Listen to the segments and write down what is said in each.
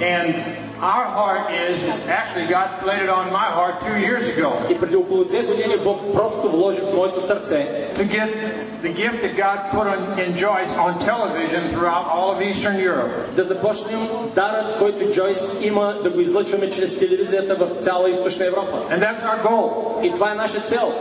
And our heart is, actually God laid it on my heart 2 years ago. И преди около 2 години Бог просто вложи в моето сърце to get the gift that God put in Joyce on television throughout all of Eastern Europe. Да започнем дарът, който Джойс има, да го излъчваме чрез телевизията в цяла Източна Европа. And that's our goal. И това е наша цел.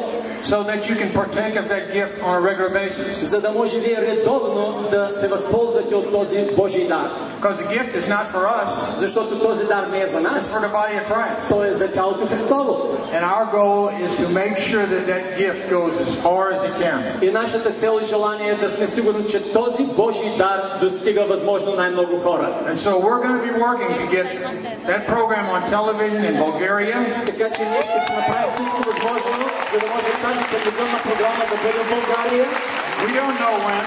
So that you can partake of that gift on a regular basis. За да може вие редовно да се възползвате от този Божий дар. Because the gift is not for us. Защото този дар не е за нас. It's for the body of Christ. Той е за тялото Христово. And our goal is to make sure that that gift goes as far as it can. И нашата цел и желание е да сме сигурни, че този Божий дар достига възможно най-много хора. And so we're going to be working to get that program on television in Bulgaria. Така че ние ще направим всичко възможно, за да може тази телевизионна програма да бъде в България. We don't know when.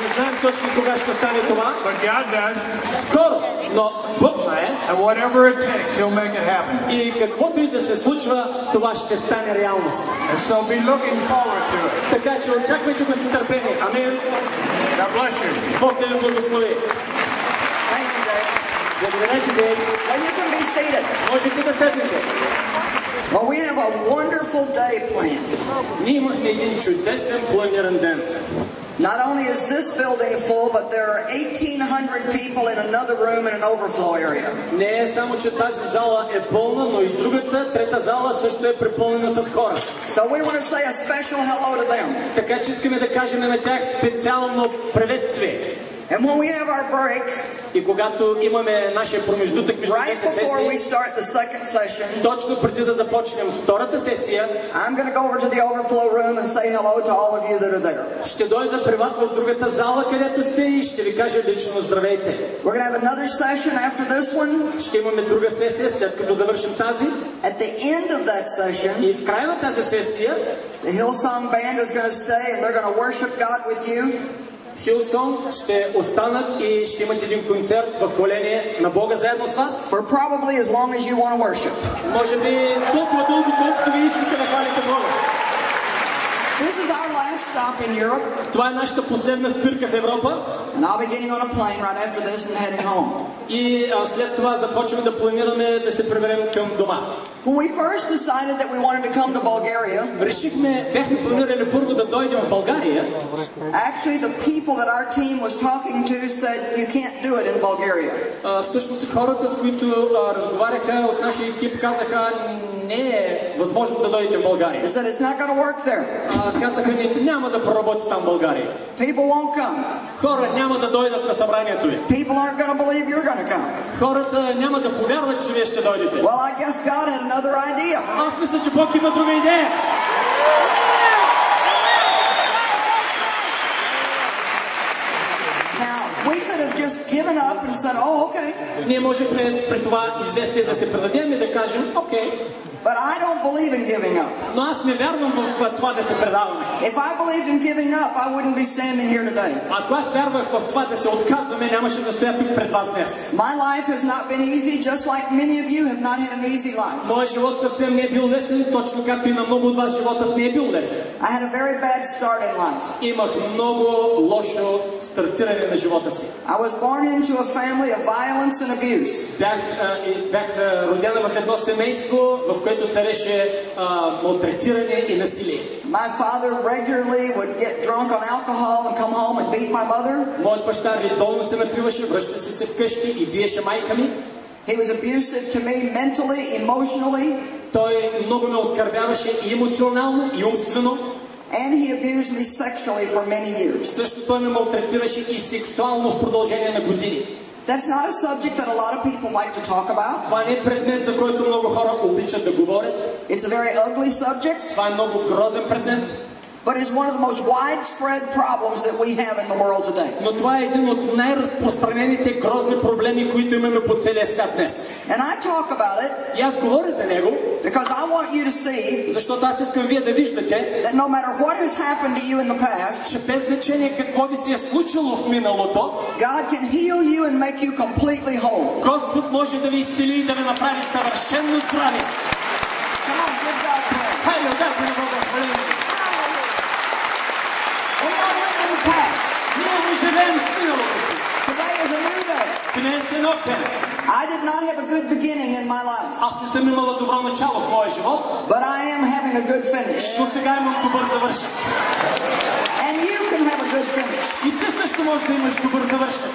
Не знаем точно кога ще стане това. But God does. Скоро, но Бог знае. And whatever it takes, He'll make it happen. И каквото и да се случва, това ще стане реалност. And so be looking forward to it. Така че очаквайте го с нетърпение. Амин. God bless you. Бог да ви благослови. Thank you, Dave. Благодаря ти, Дейв. Well, you can be seated. Можете да седнете. Well, we have a wonderful day planned. Ние имахме един чудесен планиран ден. Not only is this building full, but there are 1,800 people in another room in an overflow area. Не е само, че тази зала е пълна, но и другата, трета зала също е препълнена с хора. So we want to say a special hello to them. Така че искаме да кажем на тях специално приветствие. And when we have our break, и когато имаме нашия промеждутък между двете сесии, точно преди да започнем втората сесия, I'm going to go over to the overflow room and say hello to all of you that are there. Ще дойда при вас в другата зала, където сте, и ще ви кажа лично здравейте. We're going to have another session after this one. Ще имаме друга сесия, след като завършим тази. At the end of that session, и в края на тази сесия, the Hillsong band is going to stay and they're going to worship God with you. Hillsong ще останат и ще имат един концерт в хваление на Бога заедно с вас. For probably as long as you want to worship. Може би толкова дълго, колкото ви искате да хвалите Бога. This is our last stop in Europe. Това е нашата последна спирка в Европа. And I'll be getting on a plane right after this and heading home. И след това започваме да планираме да се приберем към дома. When we first decided that we wanted to come to Bulgaria, бяхме планирали първо да дойдем в България. Actually, the people that our team was talking to said you can't do it in Bulgaria. Всъщност хората, с които разговаряха от нашия екип, казаха не е възможно да дойдете в България. They said it's not going to work there. Казаха няма да проработи там в България. People won't come. Хора няма да дойдат на събранието ви. People aren't going to believe you're going to come. Хората няма да повярват, че вие ще дойдете. Well, I guess God had another idea. Аз мисля, че Бог има друга идея. Now, we could have just given up and said, "Oh, okay." Ние можехме при това известие да се предадем и да кажем, окей. But I don't believe in giving up. Но аз не вярвам в това да се предаваме. If I believed in giving up, I wouldn't be standing here today. Ако аз вярвах в това да се отказваме, нямаше да стоя тук пред вас днес. My life has not been easy, just like many of you have not had an easy life. Моят живот съвсем не е бил лесен, точно както и на много от вас животът не е бил лесен. I had a very bad start in life. Имах много лошо стартиране на живота си. I was born into a family of violence and abuse. Бях родена в едно семейство, в което цареше малтретиране и насилие. My father regularly would get drunk on alcohol and come home and beat my mother. Моят баща редовно се напиваше, връщаше се вкъщи и биеше майка ми. He was abusive to me mentally, emotionally. Той много ме оскърбяваше и емоционално, и умствено. And he abused me sexually for many years. Също той ме малтретираше и сексуално в продължение на години. That's not a subject that a lot of people like to talk about. Това не е предмет, за който много хора обичат да говорят. It's a very ugly subject. Това е много грозен предмет. But it's one of the most widespread problems that we have in the world today. Но това е един от най-разпространените грозни проблеми, които имаме по целия свят днес. And I talk about it. И аз говоря за него, because I want you to see, защото аз искам вие да виждате, that no matter what has happened to you in the past, че без значение какво ви се е случило в миналото, God can heal you and make you completely whole. Господ може да ви изцели и да ви направи съвършено здрави. Come on, give God praise. Хайде, отдайте на Бога хваление. We're not living in the past. Ние не живеем в миналото си. Today is a new day. Днес е нов ден. I did not have a good beginning in my life, Аз не съм имала добро начало в моя живот, but I am having a good finish. но сега имам добър завършек. And you can have a good finish. И ти също можеш да имаш добър завършек.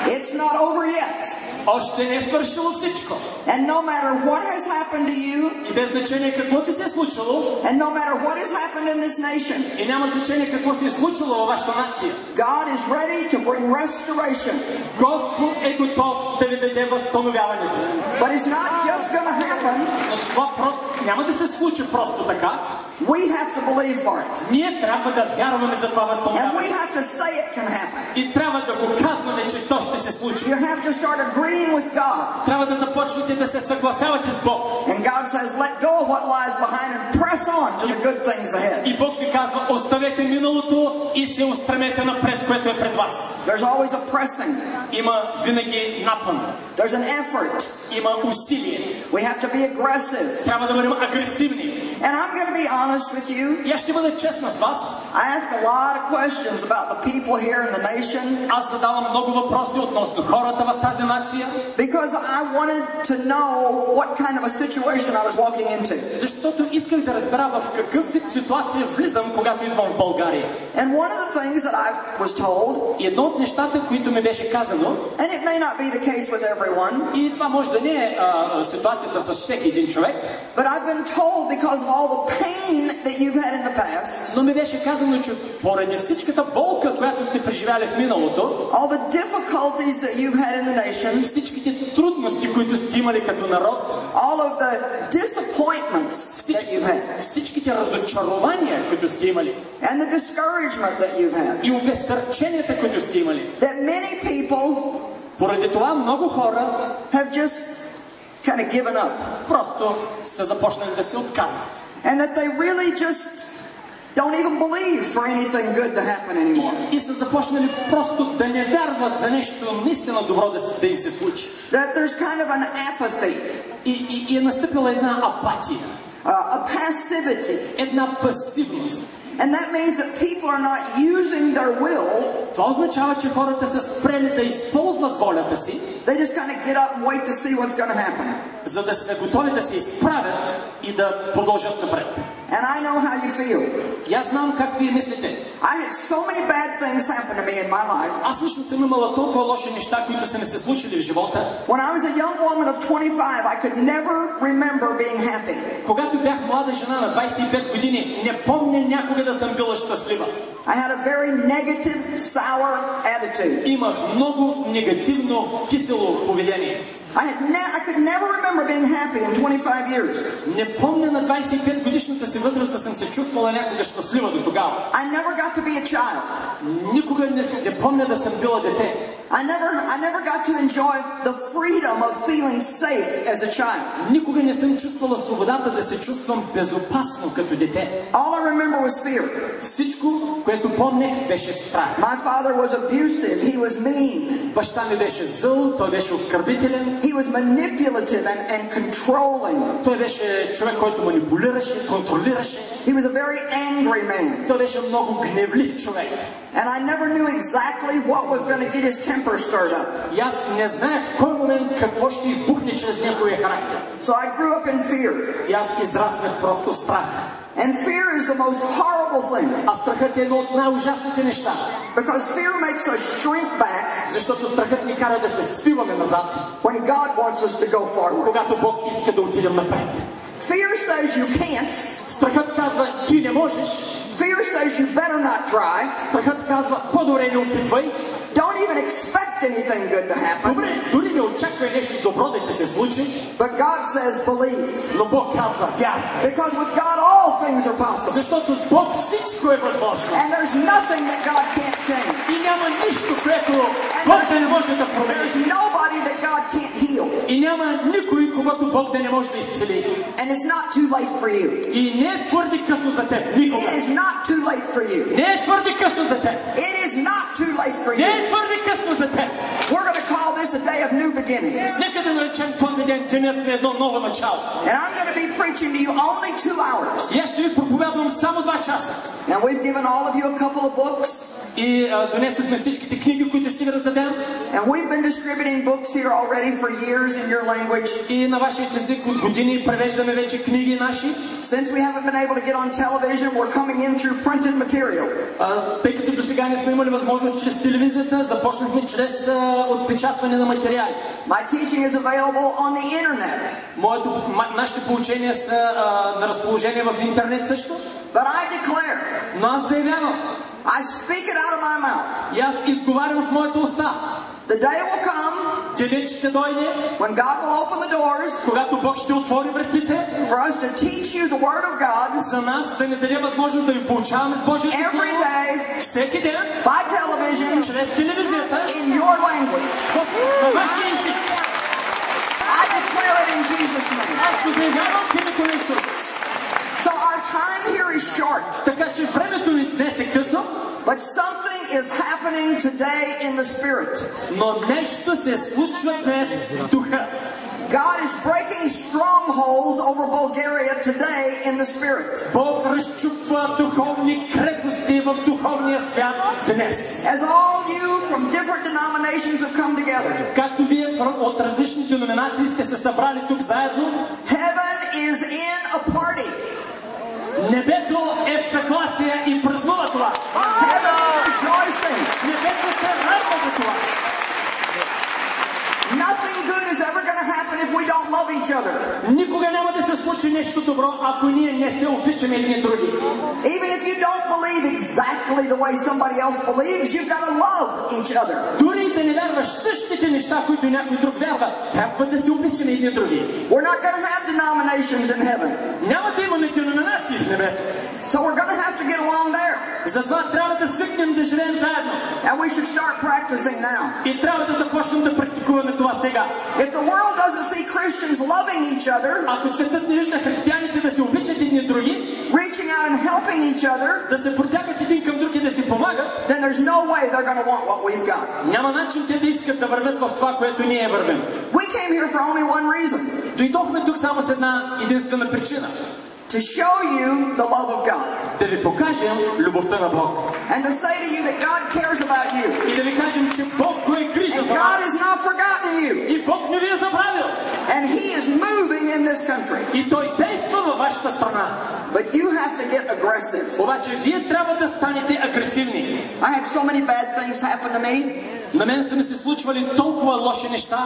It's not over yet. Още не е свършило всичко. And no matter what has happened to you, И без значение какво ти се е случило, and no matter what has happened in this nation, и няма значение какво се е случило във вашата нация, God is ready to bring restoration. Господ е готов да ви даде възстановяването. But it's not just going to happen. Но това просто няма да се случи просто така. We have to believe for it. Ние трябва да вярваме за това And we възстановяване. have to say it can happen. И трябва да го казваме, че то ще се случи. You have to start agreeing with God. Трябва да започнете да се съгласявате с Бог. And God says, let go of what lies behind and press on to the good things ahead. И Бог ви казва, оставете миналото и се устремете напред, което е пред вас. There's always a pressing. Има винаги напън. There's an effort. Има усилие. We have to be aggressive. Трябва да бъдем агресивни. And I'm going to be honest with you. И аз ще бъда честна с вас. I ask a lot of questions about the people here in the nation. Аз задавам много въпроси относно хората в тази нация. Because I wanted to know what kind of a situation I was walking into. Защото исках да разбера в какъв вид ситуация влизам, когато идвам в България. And one of the things that I was told, И едно от нещата, които ми беше казано, and it may not be the case with everyone, и това може да не е ситуацията с всеки един човек, but I've been told because of all the pain that you've had in the past, но ми беше казано, че поради всичката болка, която сте преживяли в миналото, all the difficulties that you've had in the nation, всичките трудности, които сте имали като народ, all of the disappointments that you've had, всичките разочарования, които сте имали, and the discouragement that you've had, и обезсърченията, които сте имали. that many people Поради това много хора have just kind of given up, просто са започнали да се отказват. and that they really just don't even believe for anything good to happen anymore. И са започнали просто да не вярват за нещо наистина добро да им се случи. That there's kind of an apathy, И е настъпила една апатия, a passivity. една пасивност. And that means that people are not using their will. Това означава, че хората са спрели да използват волята си, They just kind of get up and wait to see what's going to happen. за да са готови да се изправят и да продължат напред. And I know how you feel. И аз знам как вие мислите. I had so many bad things happen to me in my life. Аз лично съм имала толкова лоши неща, които са ми се случили в живота. When I was a young woman of 25, I could never remember being happy. Когато бях млада жена на 25 години, не помня някога да съм била щастлива. I had a very negative, sour attitude. Имах много негативно, кисело поведение. I could never remember being happy in 25 years. Не помня на 25 годишната си възраст да съм се чувствала някога щастлива до тогава. I never got to be a child. Никога не помня да съм била дете. I never got to enjoy the freedom of feeling safe as a child. Никога не съм чувствала свободата да се чувствам безопасно като дете. All I remember was fear. Всичко, което помнех, беше страх. My father was abusive. He was mean. Баща ми беше зъл, той беше оскърбителен. He was manipulative and controlling. Той беше човек, който манипулираше, контролираше. He was a very angry man. Той беше много гневлив човек. And I never knew exactly what was going to get his temper stirred up. И аз не знаех в кой момент какво ще избухне чрез неговия характер. So I grew up in fear. И аз израснах просто в страх. And fear is the most horrible thing. А страхът е едно от най-ужасните неща. Because fear makes us shrink back Защото страхът ни кара да се свиваме назад, when God wants us to go forward. когато Бог иска да отидем напред. Fear says you can't. Страхът казва, ти не можеш. Fear says you better not try. Страхът казва, по-добре не опитвай. Don't even expect anything good to happen. Добре, дори не очаквай нещо добро да ти се случи. But God says believe. Но Бог казва, вярвай. Because with God all things are possible. Защото с Бог всичко е възможно. And there's nothing that God can't change. И няма нищо, което Бог да не може да промени. There's nobody that God can't heal. И няма никой, когато Бог да не може да изцели. And it's not too late for you. И не е твърде късно за теб. Никога. It is not too late for you. Не е твърде късно за теб. It is not too late for Не you. е твърде късно за теб. We're going to call this a day of new beginnings. Нека да наречем този ден денят на едно ново начало. And I'm going to be preaching to you only 2 hours. И аз ще ви проповядвам само 2 часа. Now we've given all of you a couple of books. И донесохме всичките книги, които ще ви раздадем. And we've been distributing books here already for years in your language. И на вашия език от години превеждаме вече книги наши. Since we haven't been able to get on television, we're coming in through printed material. Тъй като до сега не сме имали възможност чрез телевизията, започнахме чрез отпечатване на материали. My teaching is available on the internet. Нашите поучения са на разположение в интернет също. But I declare, Но аз заявявам, I speak it out of my mouth. и аз изговарям с моята уста. The day will come Денят ще дойде, when God will open the doors когато Бог ще отвори вратите, for us to teach you the Word of God за нас да ни даде възможност да ви получаваме с Божието every Слово day всеки ден, by television чрез телевизията, in your language. на вашия език. I declare it in Jesus' name. Аз го заявявам в името на Исус. So our time here is short, Така че времето ни днес е късо, but something is happening today in the Spirit. но нещо се случва днес в духа. God is breaking strongholds over Bulgaria today in the Spirit. Бог разчупва духовни крепости в духовния свят днес. As all you from different denominations have come together, Както вие от различни деноминации сте се събрали тук заедно, heaven is in a party. небето е в съгласие и празнува това. Heaven is rejoicing. Небето се радва за това. Nothing good is ever going to happen if we don't love each other. Никога няма да се случи нещо добро, ако ние не се обичаме едни други. Even if you don't believe exactly the way somebody else believes, you've got to love each other. Дори да не вярваш същите неща, които някой друг вярва, трябва да се обичаме едни други. We're not going to have denominations in heaven. Няма да имаме деноминации в небето. So we're going to have to get along there. Затова трябва да свикнем да живеем заедно. And we should start practicing now. И трябва да започнем да практикуваме това сега. If the world doesn't see Christians loving each other, Ако светът не вижда християните да се обичат едни други, reaching out and helping each other, да се протягат един към друг и да си помагат, then there's no way they're going to want what we've got. няма начин те да искат да вървят в това, което ние вървим. We came here for only one reason. Дойдохме тук само с една единствена причина. To show you the love of God. Да ви покажем любовта на Бог. And to say to you that God cares about you. И да ви кажем, че Бог го е грижа And за God вас. has not forgotten you. И Бог не ви е забравил. And He is moving in this country. И Той действа във вашата страна. But you have to get aggressive. Обаче вие трябва да станете агресивни. I had so many bad things happen to me. На мен са ми се случвали толкова лоши неща.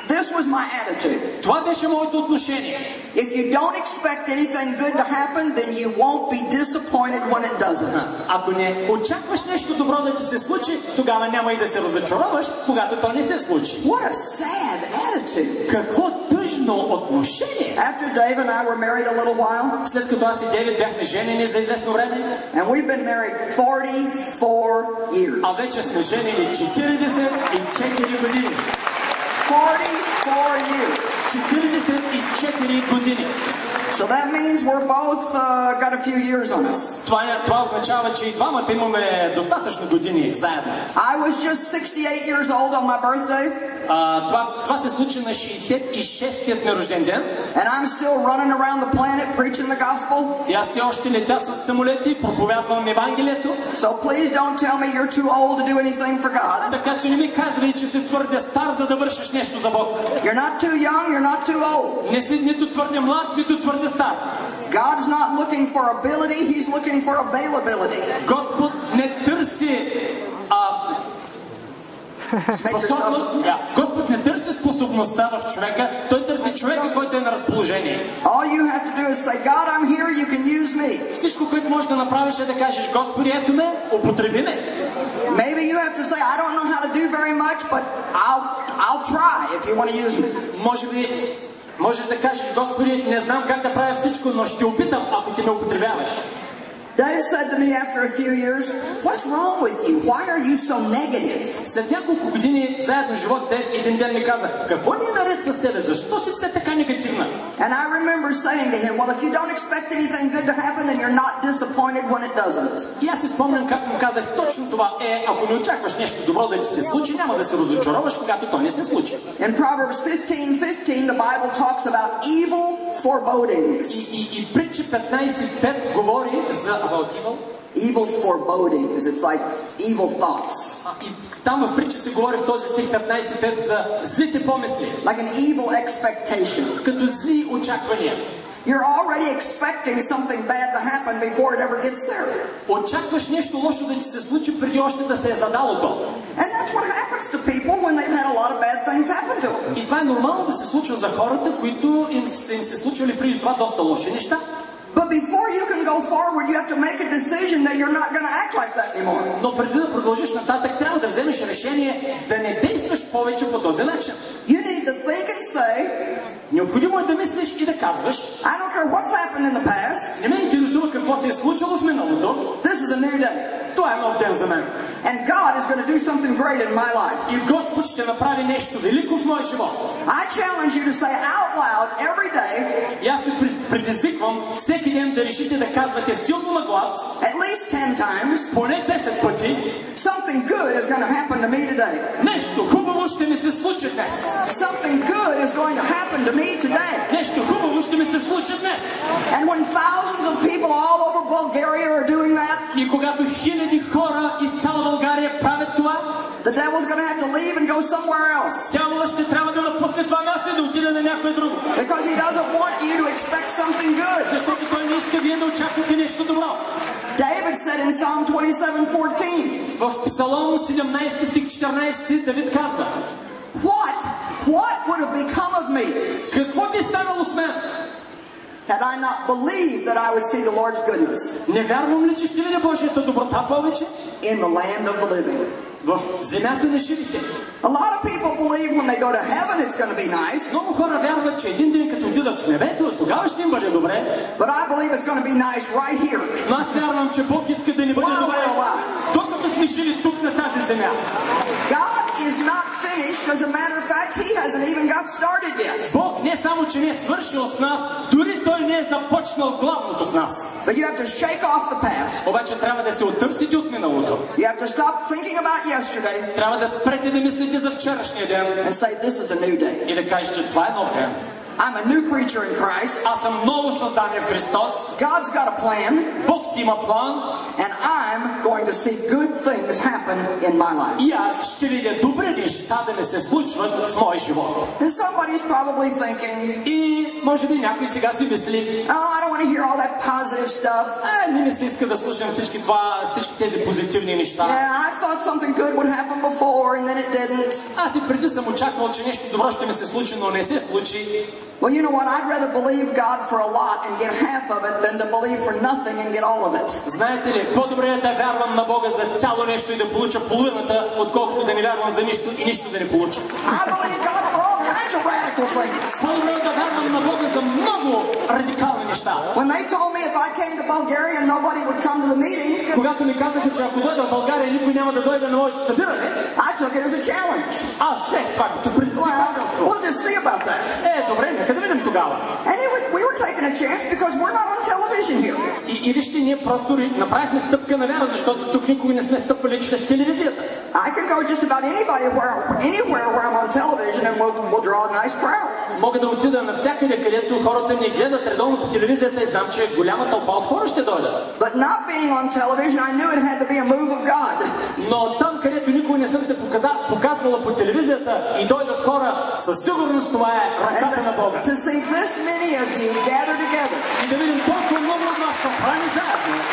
This was my attitude. Това беше моето отношение. If you don't expect anything good to happen, then you won't be disappointed when it doesn't. Ако не очакваш нещо добро да ти се случи, тогава няма и да се разочароваш, когато то не се случи. What a sad attitude. Какво тъжно отношение! After Dave and I were married a little while, След като аз и Дейвид бяхме женени за известно време, and we've been married 44 years. а вече сме женени 44 години. 44 years. 44 години. So that means we're both got a few years on us. Това означава, че и двамата имаме достатъчно години заедно. I was just 68 years old on my birthday. Това се случи на 66-тият ми рожден ден. And I'm still running around the planet preaching the gospel. И аз все още летя с самолети и проповядвам Евангелието. So please don't tell me you're too old to do anything for God. Така че не ми казвай, че си твърде стар, за да вършиш нещо за Бог. You're not too young, you're not too old. Не си нито твърде млад, нито твърде стар. God's not looking for ability, He's looking for availability. Господ не търси способност. Господ не търси способността в човека, Той търси човека, който е на разположение. All you have to do is say, God, I'm here, you can use me. Всичко, което можеш да направиш е да кажеш, Господи, ето ме, употреби ме. Maybe you have to say, I don't know how to do very much, but I'll try if you want to use me. Може би можеш да кажеш, Господи, не знам как да правя всичко, но ще опитам, ако ти ме употребяваш. Dave said to me after a few years, what's wrong with you? Why are you so negative? След няколко години заедно живот, Дейв един ден ми каза, какво ни е наред с тебе? Защо си все така негативна? And I remember saying to him, well, if you don't expect anything good to happen, then you're not disappointed when it doesn't. И аз си спомням как му казах точно това е, ако не очакваш нещо добро да ти се случи, няма да се разочароваш, когато то не се случи. In Proverbs 15:15, the Bible talks about evil forebodings. И притча 15:5 говори за about evil. Evil forebodings. It's like evil thoughts. И там в притча се говори в този стих 15:5 за злите помисли. Like an evil expectation. Като зли очаквания. You're already expecting something bad to happen before it ever gets there. Очакваш нещо лошо да ти се случи преди още да се е задало то. And that's what happens to people when they've had a lot of bad things happen to them. И това е нормално да се случва за хората, които им се случвали преди това доста лоши неща. But before you can go forward, you have to make a decision that you're not going to act like that anymore. Но преди да продължиш нататък, трябва да вземеш решение да не действаш повече по този начин. You need to think and say, необходимо е да мислиш и да казваш, I don't care what's happened in the past. Не ме интересува какво се е случило в миналото. This is a new day. Това е нов ден за мен. And God is going to do something great in my life. И Господ ще направи нещо велико в моя живот. I challenge you to say out loud every day. И аз ви предизвиквам всеки ден да решите да казвате силно на глас, at least 10 times, поне 10 пъти, something good is going to happen to me today. Нещо хубаво ще ми се случи днес. Something good is going to happen to me today. Нещо хубаво ще ми се случи днес. And when thousands of people all over Bulgaria are doing that, и когато хиляди хора из цяла България правят това, the devil's going to have to leave and go somewhere else. Дяволът ще трябва да напусне това място и да отиде на някое друго. Because he doesn't want you to expect something good. Защото той не иска вие да очаквате нещо добро. David said in Psalm 27:14. В Псалом 17 стих 14 Давид казва: What would have become of me? Какво би станало с мен? Had I not believed that I would see the Lord's goodness? Не вярвам ли, че ще видя Божията доброта повече? In the land of the living. В земята на живите. A lot of people believe when they go to heaven it's going to be nice. Много хора вярват, че един ден като отидат в небето, тогава ще им бъде добре. But I believe it's going to be nice right here. Но аз вярвам, че Бог иска да ни бъде добре, докато сме жили тук на тази земя. God is not finished. As a matter of fact, He hasn't even got started yet. Бог не само, че не е свършил с нас, дори Той не е започнал главното с нас. But you have to shake off the past. Обаче трябва да се отърсите от миналото. You have to stop thinking about yesterday. Трябва да спрете да мислите за вчерашния ден. And say this is a new day. И да кажете, това е нов ден. I'm a new creature in Christ. Аз съм ново създание в Христос. God's got a plan. Бог си има план. And I'm going to see good things happen in my life. И аз ще видя добри неща да ми се случват в моя живот. And somebody's probably thinking, И може би някой сега си мисли, oh, I don't want to hear all that positive stuff. не се иска да слушам всички тези позитивни неща. Yeah, I thought something good would happen before and then it didn't. Аз и преди съм очаквал, че нещо добро ще ми се случи, но не се случи. Well, you know what? I'd rather believe God for a lot and get half of it than to believe for nothing and get all of it. Знаете ли, по-добре е да вярвам на Бога за цяло нещо и да получа половината, отколкото да не вярвам за нищо и нищо да не получа. I believe God for all kinds of radical things. По-добре е да вярвам на Бога за много радикални неща. When they told me if I came to Bulgaria and nobody would come to the meeting, когато ми казаха, че ако дойда в България, никой няма да дойде на моето събиране, I took it as a challenge. аз взех това като предизвикателство. We'll just see about that. Добре, нека да видим тогава. And we were taking a chance because we're not on television here. И вижте, ние просто направихме стъпка на вяра, защото тук никога не сме стъпвали чрез телевизията. I can go just about anywhere where I'm on television and we'll draw a nice crowd. Мога да отида навсякъде, където хората ни гледат редовно по телевизията и знам, че голяма тълпа от хора ще дойдат. But not being on television, I knew it had to be a move of God. Но там, където никога не съм се показвала по телевизията и дойдат хора, със сигурност това е ръката на Бога. To see this many of you gather together. И да видим толкова много от вас събрани заедно.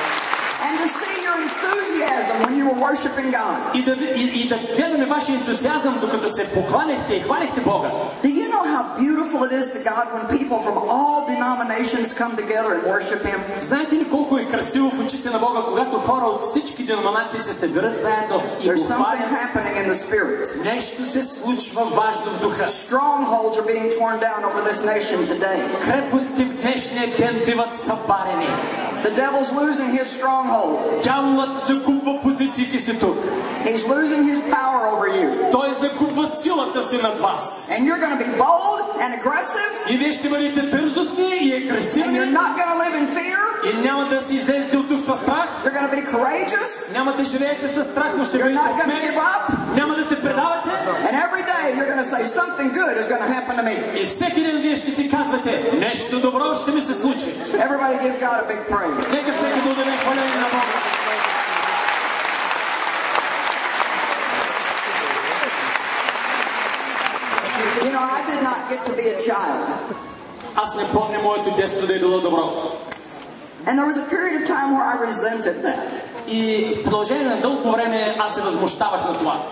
And to see your enthusiasm when you were worshiping God. И да гледаме вашия ентусиазъм, докато се покланяхте и хвалихте Бога. Do you know how beautiful it is to God when people from all denominations come together and worship Him? Знаете ли колко е красиво в очите на Бога, когато хора от всички деноминации се събират заедно и го хвалят? There's something happening in the spirit. Нещо се случва важно в духа. Strongholds are being torn down over this nation today. Крепости в днешния ден биват събарени. The devil's losing his stronghold. Дяволът загубва позициите си тук. He's losing his power over you. Той загубва силата си над вас. And you're going to be bold and aggressive. И вие ще бъдете дързостни и агресивни. And you're not going to live in fear. И няма да си излезете от тук със страх. You're going to be courageous. Няма да живеете със страх, но ще бъдете смели. Няма да се предавате. And every day you're going to say something good is going to happen to me. И всеки ден вие ще си казвате, нещо добро ще ми се случи. Everybody give God a big praise. Нека всеки да отдаде хваление на Бога. get to be a child. Аз не помня моето детство да е било добро. And there was a period of time where I resented that. И в продължение на дълго време аз се възмущавах на това.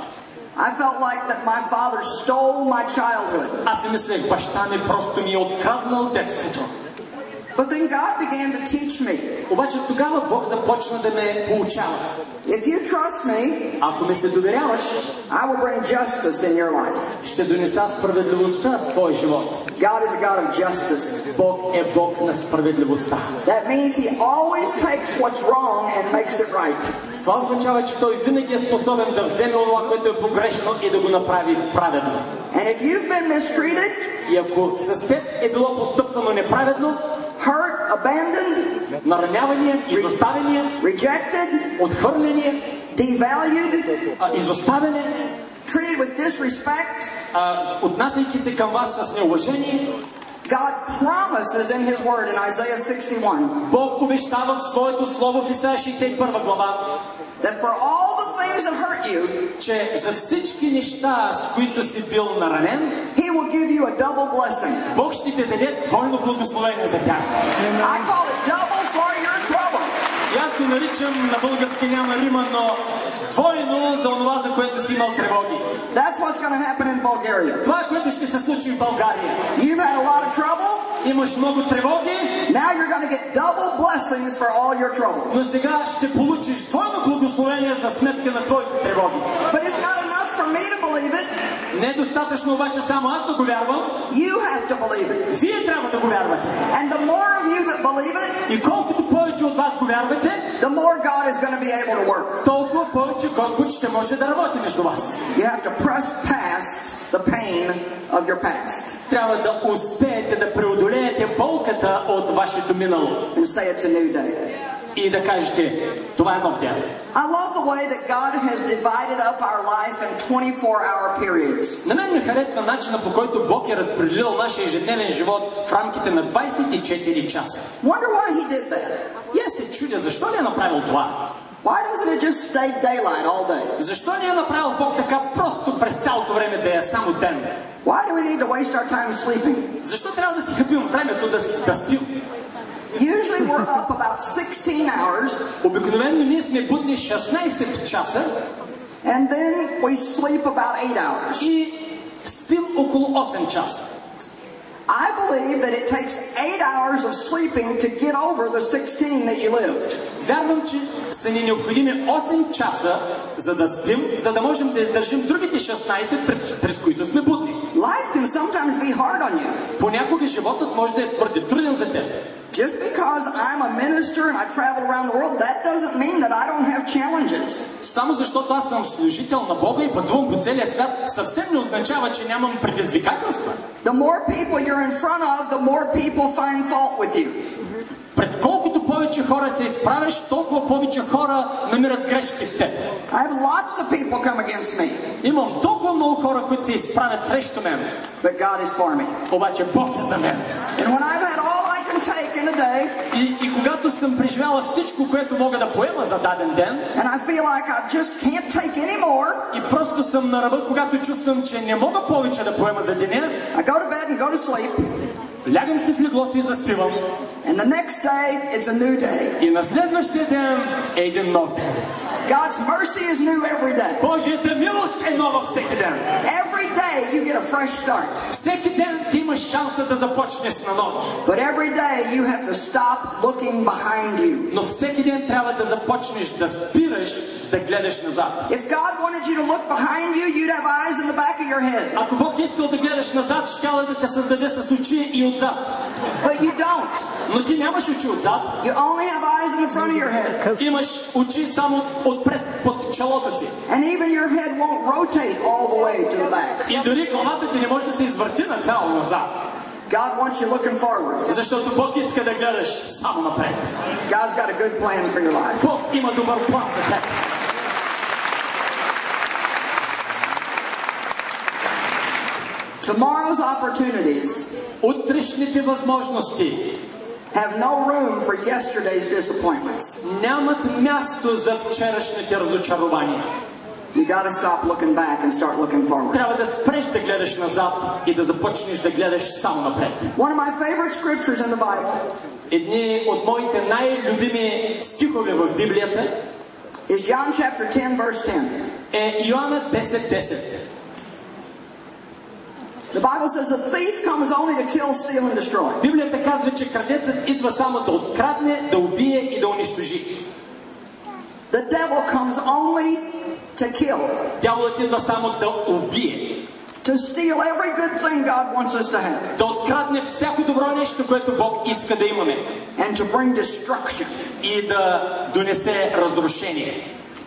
I felt like that my father stole my childhood. Аз си мислех, баща ми просто ми е откраднал детството. But then God began to teach me. Обаче тогава Бог започна да ме поучава. If you trust me, ако ми се доверяваш, I will bring justice in your life. Ще донеса справедливостта в твой живот. God is a God of justice. Бог е Бог на справедливостта. That means He always takes what's wrong and makes it right. Това означава, че Той винаги е способен да вземе това, което е погрешно и да го направи праведно. And if you've been mistreated, и ако с теб е било постъпвано неправедно, hurt, abandoned, наранявания, изоставения, rejected, отхвърления, devalued, изоставяне, treated with disrespect, отнасяйки се към вас с неуважение, God promises in His Word in Isaiah 61 Бог обещава в своето слово в Исаия 61 глава, that for all the things that hurt you, че за всички неща, с които си бил наранен, He will give you a double blessing. Бог ще ти даде двойно благословение за тях. I call it double for your trouble. И аз го наричам, на български няма рима, но двойно за онова, за което си имал тревоги. That's what's going to happen in Bulgaria. Това е, което ще се случи в България. You've had a lot of trouble. Имаш много тревоги. Now you're going to get double blessings for all your trouble. Но сега ще получиш двойно благословение за сметка на твоите тревоги. But it's not enough for me to believe it. Не е достатъчно обаче само аз да го вярвам. You have to believe it. Вие трябва да го вярвате. And the more of you that believe it, и колкото повече от вас го вярвате, the more God is going to be able to work. толкова повече Господ ще може да работи между вас. You have to press past the pain of your past. Трябва да успеете да преодолеете болката от вашето минало. And say it's a new day. И да кажете, това е нов ден. I love the way that God has divided up our life in 24-hour periods. На мен ми харесва начина, по който Бог е разпределил нашия ежедневен живот в рамките на 24 часа. Wonder why He did that. И аз се чудя, защо ли е направил това? Why doesn't it just stay daylight all day? Защо не е направил Бог така просто през цялото време да е само ден? Why do we need to waste our time sleeping? Защо трябва да си хабим времето да спим? Usually we're up about 16 hours. Обикновено ние сме будни 16 часа. And then we sleep about 8 hours. И спим около 8 часа. I believe that it takes 8 hours of sleeping to get over the 16 that you lived. Вярвам, че са ни необходими 8 часа, за да спим, за да можем да издържим другите 16, през които сме будни. Life can sometimes be hard on you. Понякога животът може да е твърде труден за теб. Just because I'm a minister and I travel around the world, that doesn't mean that I don't have challenges. Само защото аз съм служител на Бога и пътувам по целия свят, съвсем не означава, че нямам предизвикателства. The more people you're in front of, the more people find fault with you. Пред колкото повече хора се изправиш, толкова повече хора намират грешки в теб. I have lots of people come against me. Имам толкова много хора, които се изправят срещу мен. But God is for me. Обаче Бог е за мен. And when I've had all I can take in a day, И когато съм преживяла всичко, което мога да поема за даден ден, and I feel like I just can't take any more, и просто съм на ръба, когато чувствам, че не мога повече да поема за деня, I go to bed and go to sleep. лягам се в леглото и заспивам. And the next day, it's a new day. И на следващия ден е един нов ден. God's mercy is new every day. Божията милост е нова всеки ден. Every day you get a fresh start. Всеки ден ти имаш шанса да започнеш наново. But every day you have to stop looking behind you. Но всеки ден трябва да започнеш да спираш да гледаш назад. If God wanted you to look behind you, you'd have eyes in the back of your head. Ако Бог искал да гледаш назад, щял да те създаде с очи и отзад. But you don't. Но ти нямаш очи отзад. You only have eyes in the front of your head. Имаш очи само отпред, под челото си. And even your head won't rotate all the way to the back. И дори главата ти не може да се извърти нацяло назад. God wants you looking forward. Защото Бог иска да гледаш само напред. God's got a good plan for your life. Бог има добър план за теб. Tomorrow's opportunities Утрешните възможности have no room for yesterday's disappointments. нямат място за вчерашните разочарования. You got to stop looking back and start looking forward. Трябва да спреш да гледаш назад и да започнеш да гледаш само напред. One of my favorite scriptures in the Bible Едни от моите най-любими стихове в Библията is John chapter 10 verse 10. е Йоанна 10:10. The Bible says the thief comes only to kill, steal and destroy. Библията казва, че крадецът идва само да открадне, да убие и да унищожи. The devil comes only to kill. Дяволът идва само да убие. To steal every good thing God wants us to have. Да открадне всяко добро нещо, което Бог иска да имаме. And to bring destruction. И да донесе разрушение.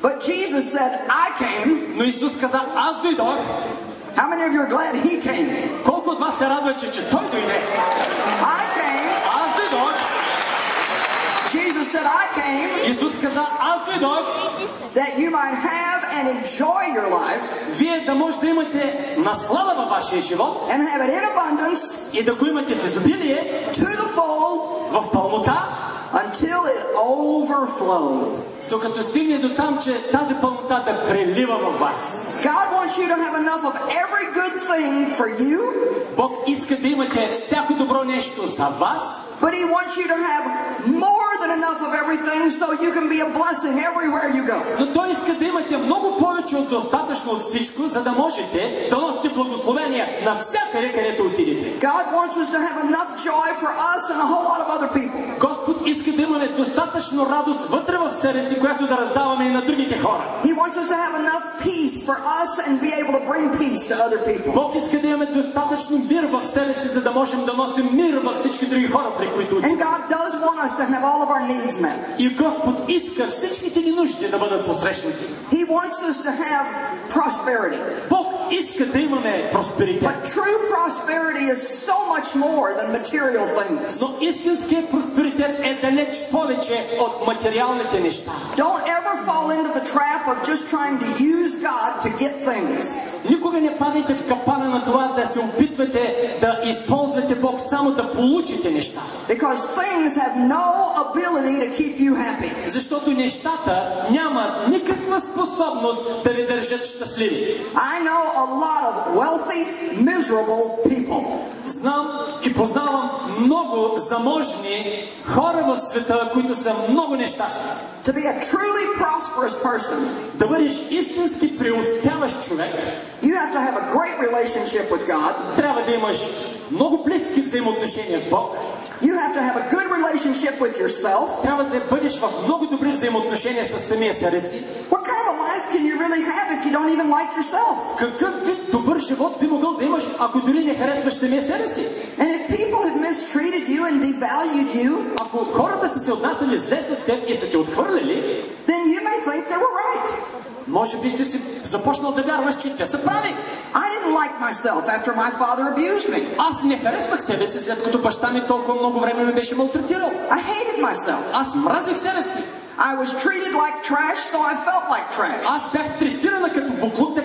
But Jesus said, I came. Но Исус каза, аз дойдох. How many of you are glad he came? Колко от вас се радват, че Той дойде? I came. Аз дойдох. Jesus said, I came. Исус каза, аз дойдох. That you might have and enjoy your life. Вие да може да имате наслада във вашия живот. And have it in abundance. И да го имате в изобилие. To the full. В пълнота. Until it overflows. Докато стигне до там, че тази пълнота да прелива във вас. God wants you to have enough of every good thing for you. Бог иска да имате всяко добро нещо за вас. But he wants you to have more than enough of everything so you can be a blessing everywhere you go. Но Той иска да имате много повече от достатъчно от всичко, за да можете да носите благословения навсякъде, където отидете. God wants us to have enough joy for us and a whole lot of other people. Господ иска да имаме достатъчно радост вътре в себе си, която да раздаваме и на другите хора. He wants us to have enough peace for us and be able to bring peace to other people. Бог иска да имаме достатъчно мир в себе си, за да можем да носим мир във всички други хора, при които And God does want us to have all of our needs met. И Господ иска всичките ни нужди да бъдат посрещнати. He wants us to have prosperity. Бог иска да имаме просперитет. But true prosperity is so much more than material things. Но истинският просперитет е далеч повече от материалните неща. Don't ever fall into the trap of just trying to use God to get things. Никога не падайте в капана на това да се опитвате да използвате Бог само да получите неща. Because things have no ability to keep you happy. Защото нещата нямат никаква способност да ви държат щастливи. I know a lot of wealthy, miserable people. Знам и познавам много заможни хора в света, които са много нещастни. To be a truly prosperous person, да бъдеш истински преуспяващ човек, you have to have a great relationship with God. Трябва да имаш много близки взаимоотношения с Бог. You have to have a good relationship with yourself. Трябва да бъдеш в много добри взаимоотношения с самия себе си. What kind of a life can you really have if you don't even like yourself? Какъв вид добър живот би могъл да имаш, ако дори не харесваш самия себе си? And if people have mistreated you and devalued you, ако хората са се отнасяли зле с теб и са те отхвърляли, then you may think they were right. може би ти си започнал да вярваш, че те са прави. I didn't like myself after my father abused me. Аз не харесвах себе си, след като баща ми толкова много време ме беше малтретирал. I hated myself. Аз мразих себе си. I was treated like trash, so I felt like trash. Аз бях третирана като буклук,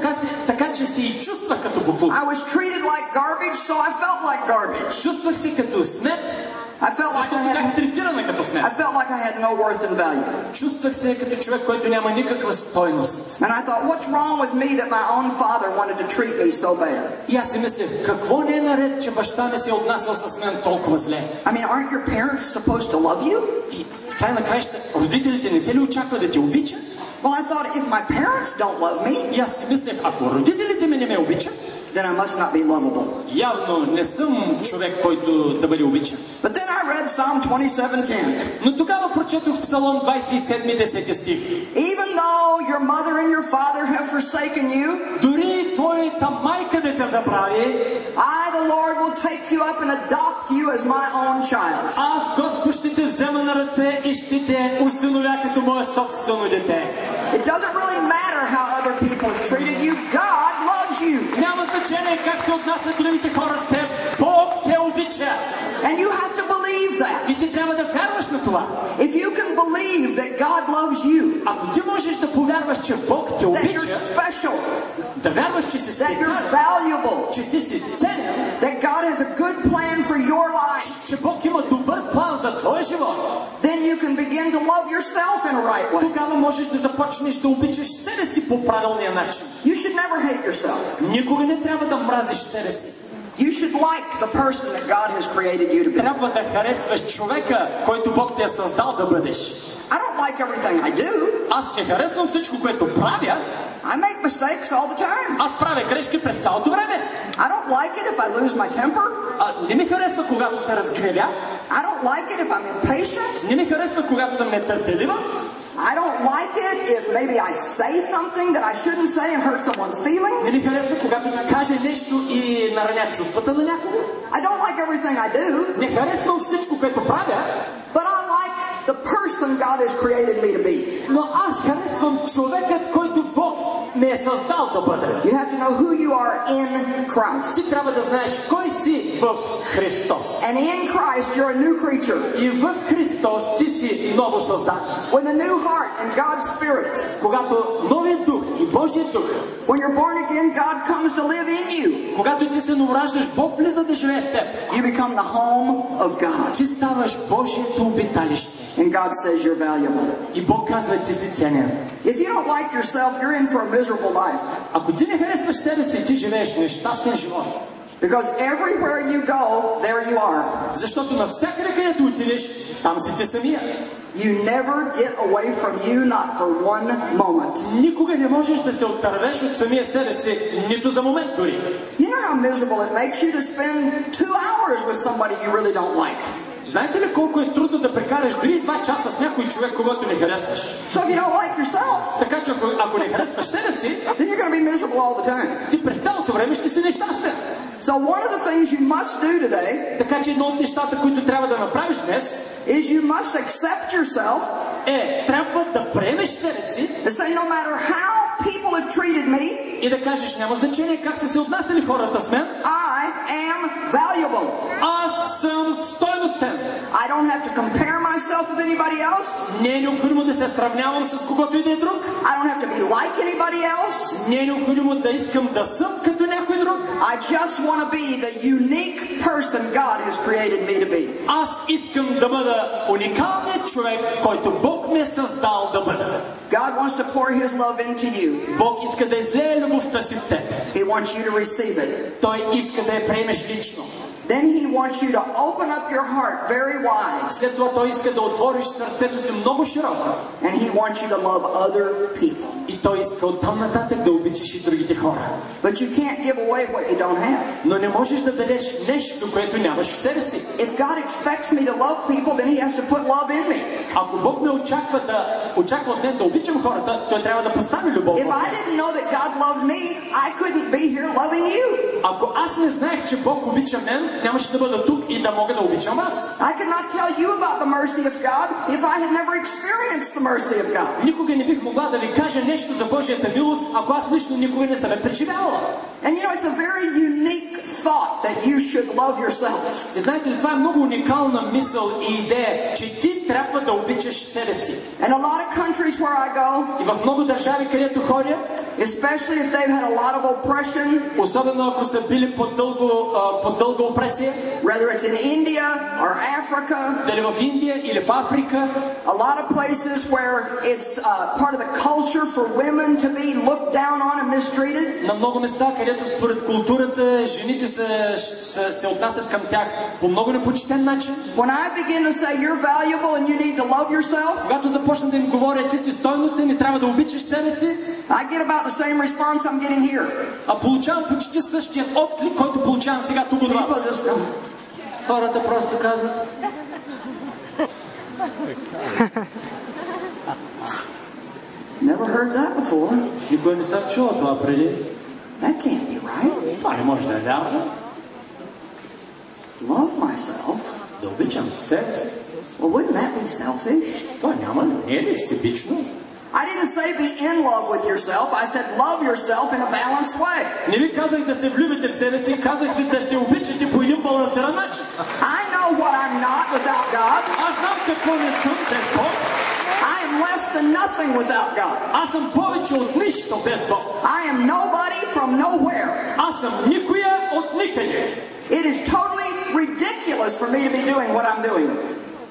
така че се и чувствах като буклук. I was treated like garbage, so I felt like garbage. Чувствах се като смет, защото бях третирана като смет. I felt like I had no worth and value. Чувствах се като човек, който няма никаква стойност. And I thought, what's wrong with me that my own father wanted to treat me so bad? И аз си мислех, какво не е наред, че баща ми се е отнасял с мен толкова зле? I mean, aren't your parents supposed to love you? И в край на краища, родителите не се ли очаква да те обичат? Well, I thought if my parents don't love me, И аз си мислех, ако родителите ми не ме обичат, then I must not be lovable. явно не съм човек, който да бъде обичан. But then I read Psalm 27:10. Но тогава прочетох Псалом 27, 10 стих. Even though your mother and your father have forsaken you, дори твоята майка да те забрави, I, the Lord, will take you up and adopt you as my own child. аз, Господ, ще те взема на ръце и ще те усиновя като мое собствено дете. It doesn't really matter how other people have treated you. God loves you. Няма значение как се отнасят другите хора с теб. Бог те обича. And you have to believe that. И си трябва да вярваш на това. If you can believe that God loves you, Ако ти можеш да повярваш, че Бог те that обича, you're special, да вярваш, че си that you're специален, valuable, че ти си ценен, that God has a good plan for your life, че Бог има добър план за твоя живот, then you can begin to love yourself in a right way. тогава можеш да започнеш да обичаш себе си по правилния начин. You should never hate yourself. Никога не трябва да мразиш себе си. You should like the person that God has created you to be. Трябва да харесваш човека, който Бог ти е създал да бъдеш. I don't like everything I do. Аз не харесвам всичко, което правя. I make mistakes all the time. Аз правя грешки през цялото време. I don't like it if I lose my temper. Не ми харесва, когато се разгневя. I don't like it if I'm impatient. Не ми харесва, когато съм нетърпелива. I don't like it if maybe I say something that I shouldn't say and hurt someone's feelings. Не ми харесва, когато каже нещо и нараня чувствата на някого. I don't like everything I do. Не харесвам всичко, което правя. But I like the person God has created me to be. Но аз харесвам човекът, който Бог ме е създал да бъде. You have to know who you are in Christ. Ти трябва да знаеш кой си в Христос. And in Christ you're a new creature. И в Христос ти си ново създание. With a new heart and God's Spirit. Когато новият дух и Божият дух, When you're born again, God comes to live in you. когато ти се новораждаш, Бог влиза да живее в теб. You become the home of God. Ти ставаш Божието обиталище. And God says you're valuable. И Бог казва, ти си ценен. If you don't like yourself, you're in for a miserable life. Ако ти не харесваш себе си, ти живееш нещастен живот. Because everywhere you go, there you are. Защото навсякъде, където отидеш, там си ти самия. You never get away from you, not for one moment. Никога не можеш да се отървеш от самия себе си, нито за момент дори. You know how miserable it makes you to spend 2 hours with somebody you really don't like. Знаете ли колко е трудно да прекараш дори 2 часа с някой човек, когато не харесваш? So if you don't like yourself, Така че ако не харесваш себе си, then you're going to be miserable all the time. ти през цялото време ще си нещастен. So one of the things you must do today Така че едно от нещата, които трябва да направиш днес, is you must accept yourself трябва да приемеш себе си and say no matter how people have treated me, и да кажеш, няма значение как са се отнасяли хората с мен, I am valuable. аз съм стойностен. I don't have to compare myself with anybody else. Не е необходимо да се сравнявам с когото и да е друг. I don't have to be like anybody else. Не е необходимо да искам да съм като някой друг. I just want to be the unique person God has created me to be. Аз искам да бъда уникалният човек, който Бог ме е създал да бъда. God wants to pour His love into you. Бог иска да излее любовта си в теб. He wants you to receive it. Той иска да я приемеш лично. Then He wants you to open up your heart very wide. След това Той иска да отвориш сърцето си много широко. And He wants you to love other people. И Той иска оттам нататък да обичаш и другите хора. But you can't give away what you don't have. Но не можеш да дадеш нещо, което нямаш в себе си. If God expects me to love people, then He has to put love in me. Ако Бог ме очаква от мен да обичам хората, Той трябва да постави любов в If мен. I didn't know that God loved me, I couldn't be here loving you. Ако аз не знаех, че Бог обича мен, нямаше да бъда тук и да мога да обичам вас. I could not tell you about the mercy of God if I had never experienced the mercy of God. Никога не бих могла да ви кажа нещо за Божията милост, ако аз лично никога не съм я преживявала. And you know, it's a very unique thought that you should love yourself. И знаете ли, това е много уникална мисъл и идея, че ти трябва да обичаш себе си. And a lot of countries where I go, И в много държави, където ходя, especially if they've had a lot of oppression, особено ако са били под дълга опресия, whether it's in India or Africa, дали в Индия или в Африка, a lot of places where it's part of the culture for women to be looked down on and mistreated. на много места, където според културата жените се отнасят към тях по много непочтен начин. When I begin to say you're valuable and you need to love yourself, Когато започна да им говоря, ти си стойностен и трябва да обичаш себе си, I get about the same response I'm getting here. а получавам почти същият отклик, който получавам сега тук от People вас. just go, Хората просто казват, never heard that before. никой не съм чула това преди. That can't be right. Това не може да е вярно. Love myself. Да обичам себе си. Well, wouldn't that be selfish? Това не е ли себично? I didn't say be in love with yourself. I said love yourself in a balanced way. Не ви казах да се влюбите в себе си, казах ви да се обичате по един балансиран начин. I know what I'm not without God. Аз знам какво не съм без Бог. I am less than nothing without God. Аз съм повече от нищо без Бог. I am nobody from nowhere. Аз съм никоя от никъде. It is totally ridiculous for me to be doing what I'm doing.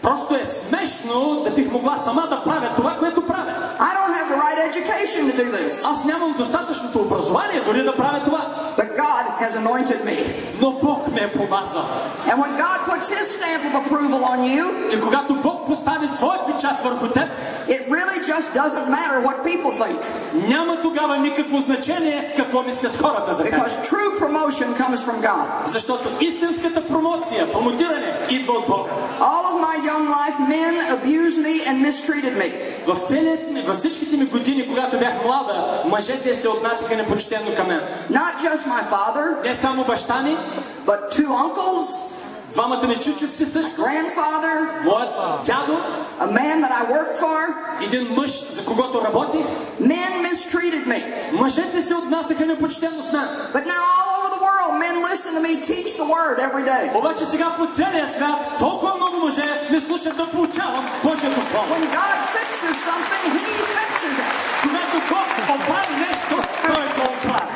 Просто е смешно да бих могла сама да правя това, което правя. I don't have the right education to do this. Аз нямам достатъчното образование дори да правя това. But God has anointed me. Но Бог ме е помазал. And when God puts His stamp of approval on you, И когато Бог постави своя печат върху теб, it really just doesn't matter what people think. няма тогава никакво значение какво мислят хората за теб. Because true promotion comes from God. Защото истинската промоция, промотиране идва от Бога. All of my young life, men abused me and mistreated me. Във всичките ми години, когато бях млада, мъжете се отнасяха непочтено към мен. Not just my father, Не само баща ми, but two uncles, двамата ми чучовци също, grandfather, моят дядо, a man that I worked for. един мъж, за когото работих. Men mistreated me. Мъжете се отнасяха непочтено с мен. But now all over the world, men listen to me teach the word every day. Обаче сега по целия свят толкова много мъже ме слушат да получавам Божието Слово. When God fixes something, He fixes it. Когато Бог оправи нещо, Той го оправи.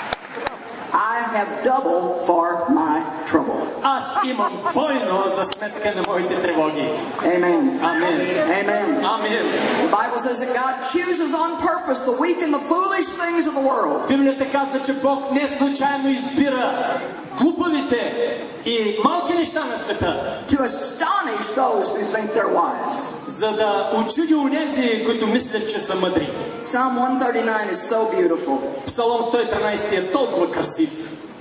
I have double for my trouble. Аз имам двойно за сметка на моите тревоги. Amen. Амин. Amen. Амин. The Bible says that God chooses on purpose the weak and the foolish things of the world. Библията казва, че Бог не случайно избира глупавите и малки неща на света, To astonish those who think they're wise. за да учуди онези, които мислят, че са мъдри. Psalm 139 is so beautiful. Псалом 113 е толкова красив.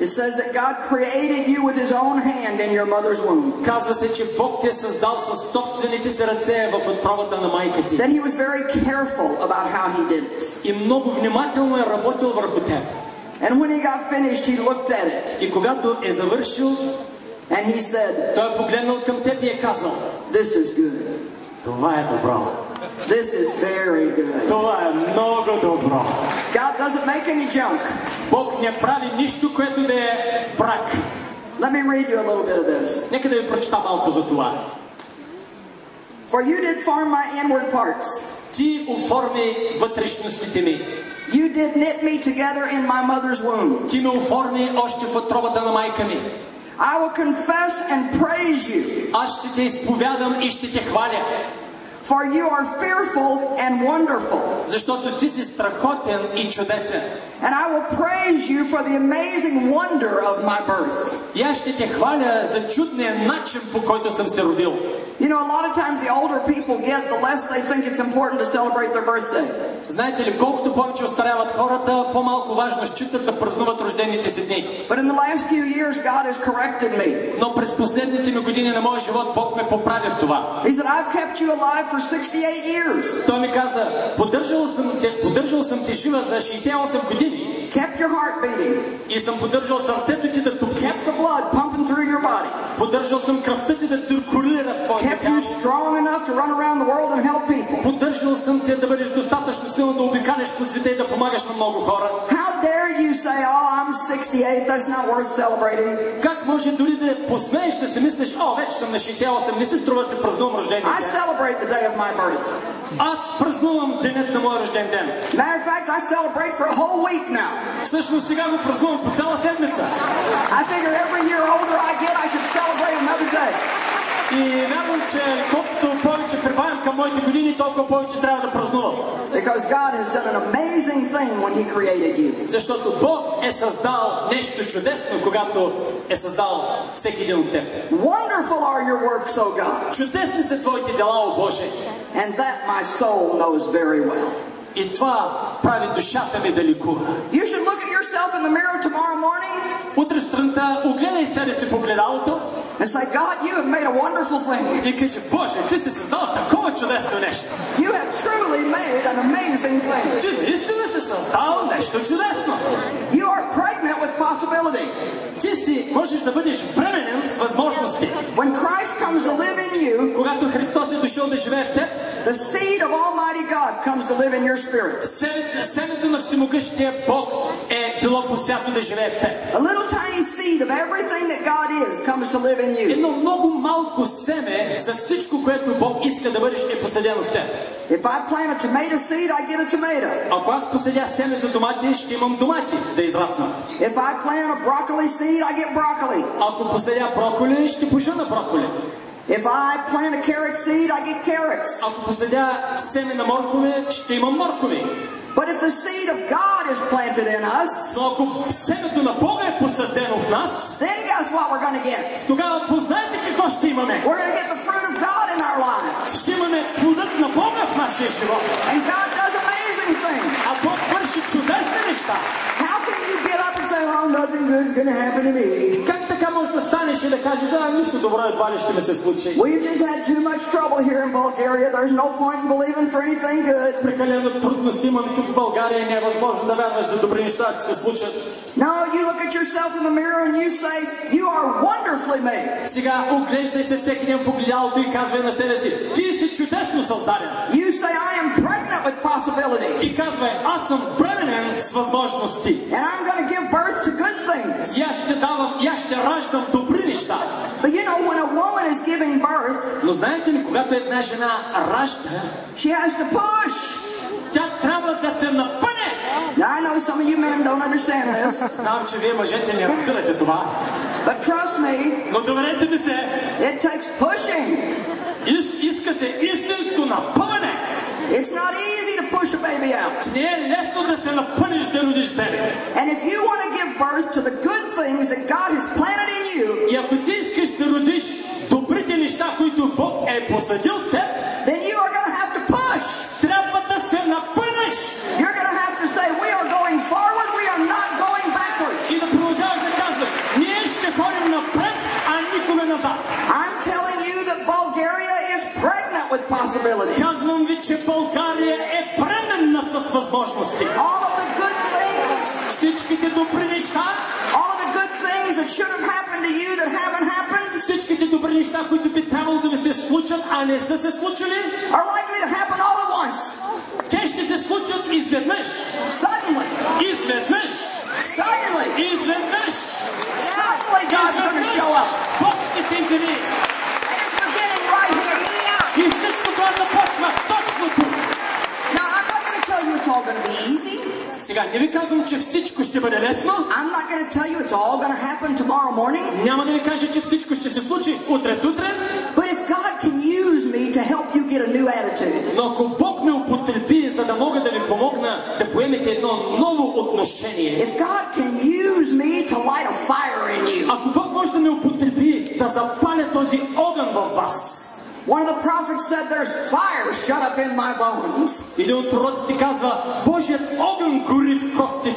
It says that God created you with His own hand in your mother's womb. Казва се, че Бог те е създал със собствените си ръце в утробата на майка ти. That He was very careful about how He did it. И много внимателно е работил върху теб. And when He got finished, He looked at it. И когато е завършил, And He said, Той е погледнал към теб и е казал: this is good. това е добро. This is very good. Това е много добро. God doesn't make any junk. Бог не прави нищо, което да е брак. Let me read you a little bit of this. Нека да ви прочета малко за това. For you did form my inward parts. Ти оформи вътрешностите ми. You did knit me together in my mother's womb. Ти ме оформи още в утробата на майка ми. I will confess and praise you. Аз ще те изповядам и ще те хваля. For you are fearful and wonderful. Защото ти си страхотен и чудесен. And I will praise you for the amazing wonder of my birth. И аз ще те хваля за чудния начин, по който съм се родил. You know, a lot of times the older people get, the less they think it's important to celebrate their birthday. Знаете ли, колкото повече остаряват хората, по-малко важно считат да празнуват рождените си дни. But in the last few years, God has corrected me. Но през последните ми години на моя живот Бог ме поправи в това. He said, I've kept you alive for 68 years. Той ми каза: поддържал съм те жива за 68 години. Kept your heart beating. И съм поддържал сърцето ти да тупти. Kept the blood pumping through your body. Поддържал съм кръвта ти да циркулира в твоето Kept тяло. you strong enough to run around the world and help people. Поддържал съм те да бъдеш достатъчно силно да обикаляш по света и да помагаш на много хора. How dare you say, oh, I'm 68, that's not worth celebrating. Как може дори да посмееш да си мислиш: вече съм на 68, не се струва да се празнувам рождения I ден. celebrate the day of my birth. Аз празнувам денят на моя рожден ден. Matter of fact, I celebrate for a whole week now. Всъщност сега го празнувам по цяла седмица. I figure every year older I get, I should celebrate another day. И вярвам, че колкото повече прибавям към моите години, толкова повече трябва да празнувам. Because God has done an amazing thing when He created you. Защото Бог е създал нещо чудесно, когато е създал всеки един от теб. Wonderful are your works, O God. Чудесни са твоите дела, о Боже. And that my soul knows very well. И това прави душата ми да ликува. You should look at yourself in the mirror tomorrow morning Утре сутринта огледай себе си в огледалото and say, God, you have made a wonderful thing. и кажи: Боже, ти си създал такова чудесно нещо. You have truly made an amazing thing. Ти наистина си създал нещо чудесно. You are pregnant with possibility. Ти си можеш да бъдеш бременен с възможности. When Christ comes to live in you, Когато Христос е дошъл да живее в теб, the seed of Almighty God comes to live in your spirit. семето на всемогъщия Бог е било посято да живее в теб. A little tiny seed of everything that God is comes to live in you. Едно много малко семе за всичко, което Бог иска да бъдеш, е посадено в теб. If I plant a tomato seed, I get a tomato. Ако аз посадя семе за домати, ще имам домати да израснат. If I plant a broccoli seed, I get broccoli. Ако посадя броколи, ще пожена броколи. If I plant a carrot seed, I get carrots. Ако посадя семе на моркови, ще имам моркови. But if the seed of God is planted in us, Но ако семето на Бога е посадено в нас, then guess what we're going to get? тогава познайте какво ще имаме. We're going to get the fruit of God in our lives. Ще имаме плодът на Бога в нашия живот. And God does amazing things. А Бог върши чудесни неща. How can you get up and say, oh, nothing good is going to happen to me? Как така може да станеш и да кажеш, нищо добро едва ли ще ми се случи? We've just had too much trouble here in Bulgaria. There's no point in believing for anything good. Прекалено трудности имаме тук в България и не е възможно да вярваш за добри неща да се случат. No, you look at yourself in the mirror and you say, you are wonderfully made. Сега оглеждай се всеки ден в огледалото и казвай на себе си, ти си чудесно създаден. You say, I am pregnant with possibilities. И казвай, аз съм бременен с възможности. And I'm going to give birth to good things. И аз ще раждам добри неща. But you know, when a woman is giving birth, Но знаете ли, когато една жена ражда, she has to push. тя трябва да се напъне. Now, I know some of you men don't understand this. Знам, че вие мъжете не разбирате това. But trust me, Но доверете ми се, it takes pushing. иска се истинско напъване. It's not easy to push a baby out. Не е лесно да се напънеш да родиш бебе. And if you want to give birth to the good things that God has planted in you, И ако ти искаш да родиш добрите неща, които Бог е посадил в теб, then you are going to have to push. трябва да се напънеш. You're going to have to say, we are going forward, we are not going backwards. И да продължаваш да казваш, ние ще ходим напред, а никога назад. I'm telling you that Bulgaria is pregnant with possibilities. Казвам ви, че България е бременна с възможности. All of the good things, Всичките добри неща, all of the good things that should have happened to you that haven't happened, всичките добри неща, които би трябвало да ви се случат, а не са се случили, are likely to happen all at once. те ще се случат изведнъж. Suddenly. Изведнъж. Suddenly. Изведнъж. Suddenly God's going to show up. Бог ще се изяви. And it's beginning right here. И всичко това започва точно тук. Now, I'm not going to tell you it's all going to be easy. Сега не ви казвам, че всичко ще бъде лесно. I'm not going to tell you it's all going to happen tomorrow morning. Няма да ви кажа, че всичко ще се случи утре сутрин. But if God can use me to help you get a new attitude, Но ако Бог ме употреби, за да мога да ви помогна да поемете едно ново отношение, if God can use me to light a fire in you, ако Бог може да ме употреби да запаля този огън във вас, one of the prophets said there's fire shut up in my bones. един от пророците казва, Божият огън гори в костите.